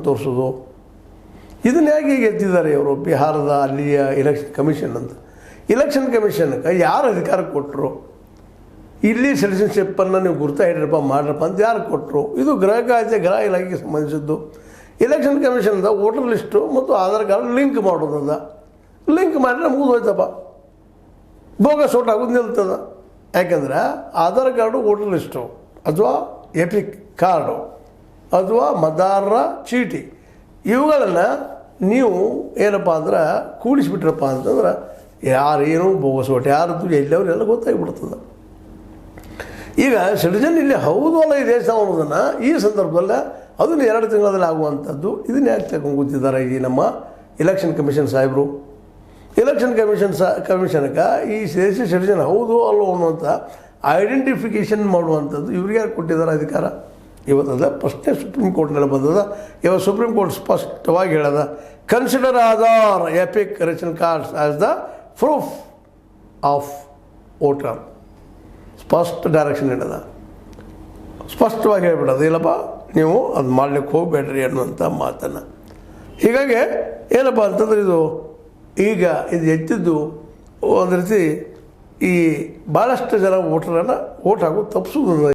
ತೋರಿಸೋದು. ಇದನ್ನು ಹೇಗೆ ಎತ್ತಿದ್ದಾರೆ ಇವರು ಬಿಹಾರದ ಅಲ್ಲಿಯ ಎಲೆಕ್ಷನ್ ಕಮಿಷನ್ ಅಂತ. ಎಲೆಕ್ಷನ್ ಕಮಿಷನ್ಗೆ ಯಾರು ಅಧಿಕಾರ ಕೊಟ್ಟರು? ಇಲ್ಲಿ ಸಿಟಿಸನ್ಶಿಪ್ಪನ್ನು ನೀವು ಗುರ್ತಾ ಹಿಡ್ರಪ್ಪ ಮಾಡ್ರಪ್ಪ ಅಂತ ಯಾರು ಕೊಟ್ಟರು? ಇದು ಗೃಹ ಖಾತೆ ಗೃಹ ಇಲಾಖೆಗೆ ಸಂಬಂಧಿಸಿದ್ದು. ಎಲೆಕ್ಷನ್ ಕಮಿಷನ್ದ ವೋಟರ್ ಲಿಸ್ಟು ಮತ್ತು ಆಧಾರ್ ಕಾರ್ಡ್ ಲಿಂಕ್ ಮಾಡೋದದ. ಲಿಂಕ್ ಮಾಡಿದ್ರೆ ಮುಗಿದೋಯ್ತಪ್ಪ, ಬೋಗಸ್ ಓಟ್ ಆಗೋದು ನಿಲ್ತದ. ಯಾಕಂದ್ರೆ ಆಧಾರ್ ಕಾರ್ಡು ವೋಟರ್ ಲಿಸ್ಟು ಅಥವಾ ಎಪಿಕ್ ಕಾರ್ಡು ಅಥವಾ ಮತದಾರರ ಚೀಟಿ ಇವುಗಳನ್ನು ನೀವು ಏನಪ್ಪ ಅಂದ್ರೆ ಕೂಡಿಸ್ಬಿಟ್ರಪ್ಪ ಅಂತಂದ್ರೆ ಯಾರೇನು ಬೋಗಸ್ ಓಟ್ ಯಾರದ್ದು ಎಲ್ಲವರೆಲ್ಲ ಗೊತ್ತಾಗಿಬಿಡ್ತದೆ. ಈಗ ಸಿಟಿಜನ್ ಇಲ್ಲಿ ಹೌದು ಅಲ್ಲ ಈ ದೇಶ ಅನ್ನೋದನ್ನು ಈ ಸಂದರ್ಭದಲ್ಲಿ ಅದನ್ನು 2 ತಿಂಗಳಲ್ಲಿ ಆಗುವಂಥದ್ದು. ಇದನ್ನು ಯಾಕೆ ತಗೊಂಡು ಕೂತಿದ್ದಾರೆ ಈ ನಮ್ಮ ಎಲೆಕ್ಷನ್ ಕಮಿಷನ್ ಸಾಹೇಬರು? ಎಲೆಕ್ಷನ್ ಕಮಿಷನ್ಗೆ ಈ ದೇಶ ಸಿಟಿಜನ್ ಹೌದು ಅಲ್ಲೋ ಅನ್ನುವಂಥ ಐಡೆಂಟಿಫಿಕೇಷನ್ ಮಾಡುವಂಥದ್ದು ಇವ್ರಿಗೆ ಯಾರು ಕೊಟ್ಟಿದ್ದಾರೆ ಅಧಿಕಾರ? ಇವತ್ತದ ಪ್ರಶ್ನೆ ಸುಪ್ರೀಂ ಕೋರ್ಟ್ನಲ್ಲಿ ಬಂದದ. ಇವತ್ತು ಸುಪ್ರೀಂ ಕೋರ್ಟ್ ಸ್ಪಷ್ಟವಾಗಿ ಹೇಳದ, consider Aadhaar EPIC ration cards as the proof of voter. ಸ್ಪಷ್ಟ ಡೈರೆಕ್ಷನ್ ಹೇಳದ, ಸ್ಪಷ್ಟವಾಗಿ ಹೇಳ್ಬಿಡೋದು, ಇಲ್ಲಪ್ಪ ನೀವು ಅದು ಮಾಡ್ಲಿಕ್ಕೆ ಹೋಗಬೇಡ್ರಿ ಅನ್ನುವಂಥ ಮಾತನ್ನು. ಹೀಗಾಗಿ ಏನಪ್ಪ ಅಂತಂದ್ರೆ ಇದು ಈಗ ಇದು ಎತ್ತಿದ್ದು ಒಂದು ರೀತಿ ಈ ಭಾಳಷ್ಟು ಜನ ವೋಟರನ್ನು ವೋಟ್ ಹಾಕೋದು ತಪ್ಪಿಸೋದು.